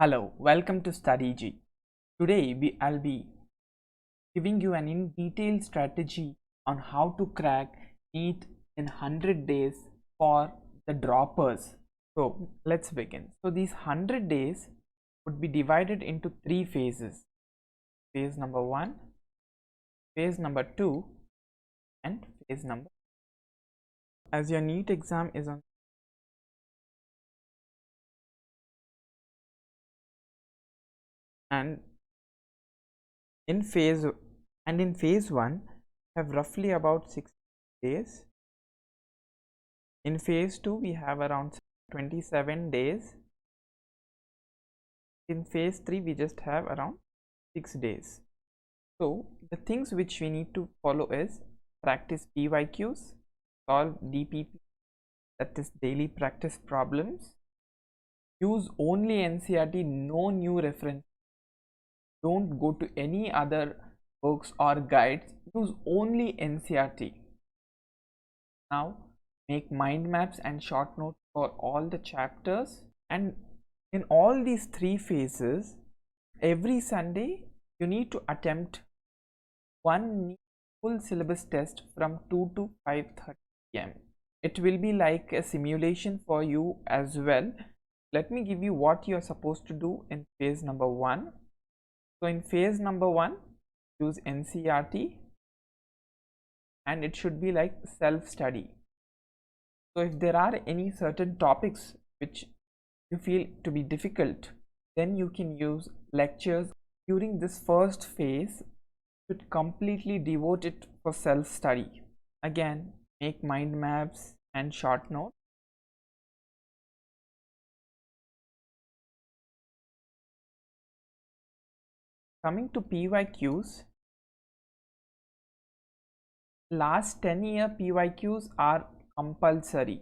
Hello, welcome to studyegy. Today I'll be giving you an in-detail strategy on how to crack NEET in 100 days for the droppers. So let's begin. So these 100 days would be divided into three phases. Phase number 1, phase number 2 and phase number. As your NEET exam is on and in phase 1 have roughly about 6 days. In phase 2 we have around 27 days. In phase 3 we just have around 6 days. So the things which we need to follow is practice PYQs, solve DPP, that is daily practice problems, use only NCERT, no new reference, don't go to any other books or guides, use only NCERT. Now make mind maps and short notes for all the chapters, and in all these three phases every Sunday you need to attempt one full syllabus test from 2 to 5:30 p.m. It will be like a simulation for you as well. Let me give you what you are supposed to do in phase number 1. So in phase number 1 use NCERT and it should be like self-study. So if there are any certain topics which you feel to be difficult, then you can use lectures. During this first phase should completely devote it for self-study. Again, make mind maps and short notes. Coming to PYQs, last 10-year PYQs are compulsory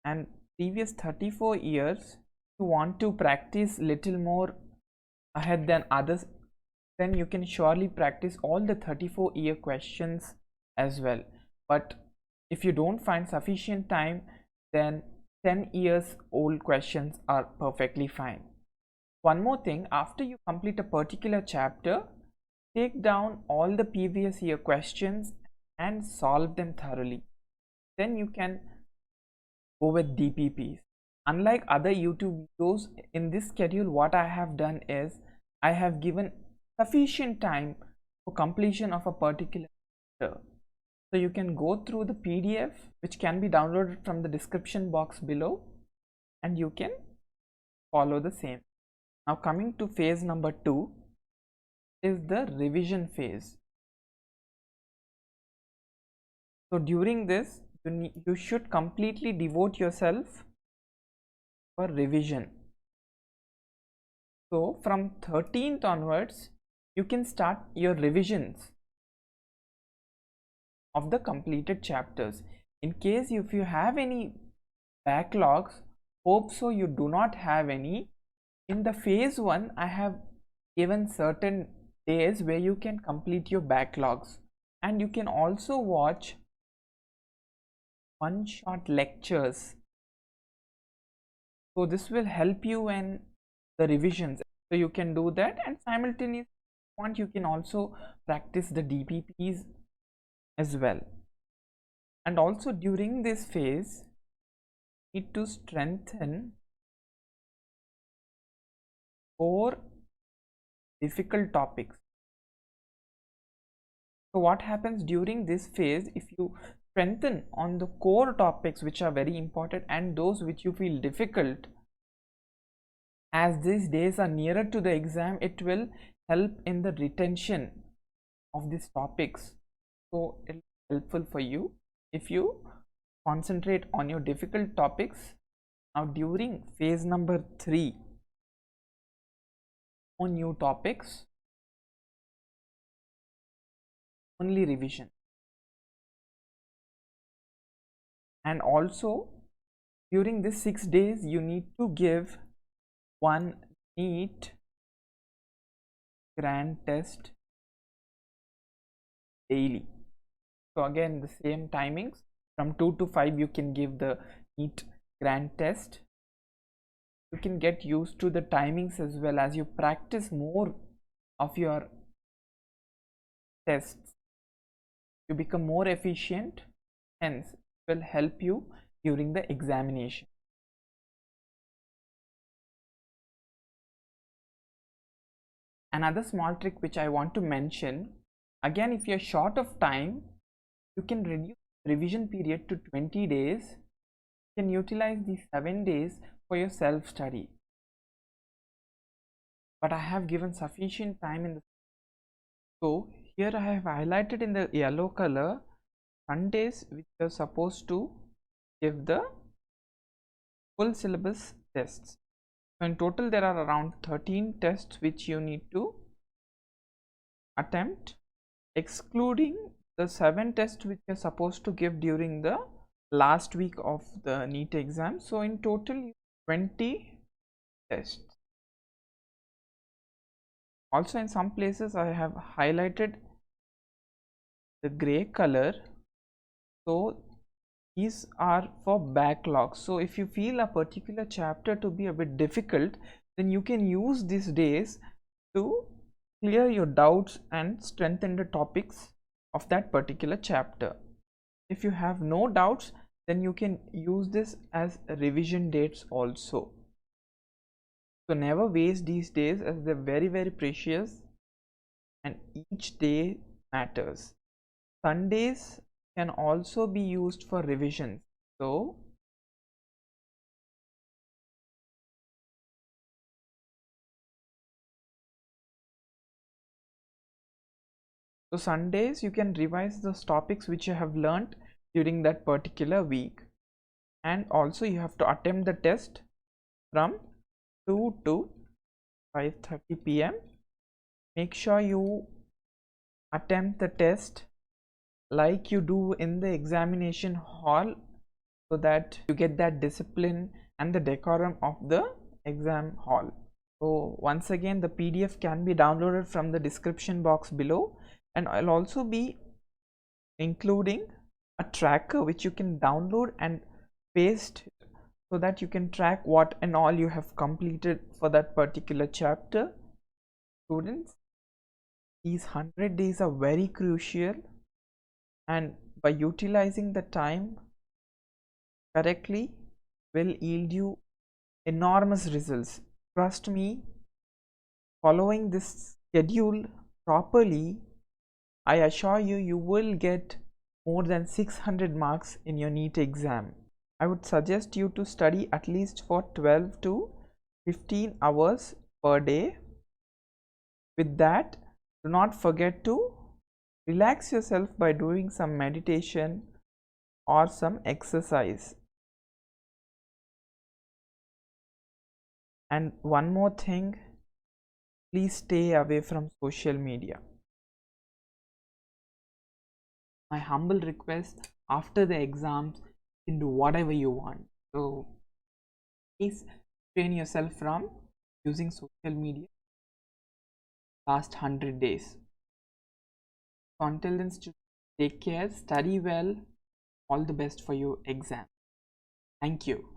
and previous 34 years. You want to practice little more ahead than others, then you can surely practice all the 34-year questions as well. But if you don't find sufficient time, then 10 years old questions are perfectly fine. One more thing, after you complete a particular chapter, take down all the previous year questions and solve them thoroughly. Then you can go with DPPs. Unlike other YouTube videos, in this schedule what I have done is I have given sufficient time for completion of a particular chapter. So you can go through the PDF which can be downloaded from the description box below and you can follow the same. Now coming to phase number 2 is the revision phase. So during this you should completely devote yourself for revision. So from 13th onwards you can start your revisions of the completed chapters. In case if you have any backlogs, hope so you do not have any. In the phase 1 I have given certain days where you can complete your backlogs, and you can also watch one-shot lectures. So this will help you in the revisions. So you can do that, and simultaneously you can also practice the DPPs as well. And also during this phase you need to strengthen 4 difficult topics. So what happens during this phase, if you strengthen on the core topics which are very important and those which you feel difficult, as these days are nearer to the exam, it will help in the retention of these topics. So it is helpful for you if you concentrate on your difficult topics. Now during phase number 3, no new topics, only revision. And also during this 6 days you need to give one NEET grand test daily. So again the same timings, from 2 to 5 you can give the NEET grand test. you can get used to the timings as well. As you practice more of your tests, you become more efficient, hence it will help you during the examination. Another small trick which I want to mention, again, if you're short of time, you can reduce revision period to 20 days. You can utilize these 7 days for your self study, but I have given sufficient time in the, so here I have highlighted in the yellow color Sundays which are supposed to give the full syllabus tests. So in total there are around 13 tests which you need to attempt, excluding the 7 tests which you're supposed to give during the last week of the NEET exam. So in total 20 tests. Also in some places I have highlighted the gray color, so these are for backlogs. So if you feel a particular chapter to be a bit difficult, then you can use these days to clear your doubts and strengthen the topics of that particular chapter. If you have no doubts, then you can use this as revision dates also. So never waste these days, as they're very, very precious and each day matters. Sundays can also be used for revisions. So Sundays you can revise those topics which you have learnt during that particular week, and also you have to attempt the test from 2 to 5:30 p.m. Make sure you attempt the test like you do in the examination hall, so that you get that discipline and the decorum of the exam hall. So once again, the PDF can be downloaded from the description box below, and I'll also be including a tracker which you can download and paste, so that you can track what and all you have completed for that particular chapter. Students, these 100 days are very crucial, and by utilizing the time correctly will yield you enormous results. Trust me, following this schedule properly, I assure you, you will get more than 600 marks in your NEET exam. I would suggest you to study at least for 12 to 15 hours per day. With that, do not forget to relax yourself by doing some meditation or some exercise. And one more thing, please stay away from social media. My humble request, after the exams, you can do whatever you want. So please train yourself from using social media last 100 days. So until then, take care, study well, all the best for your exam. Thank you.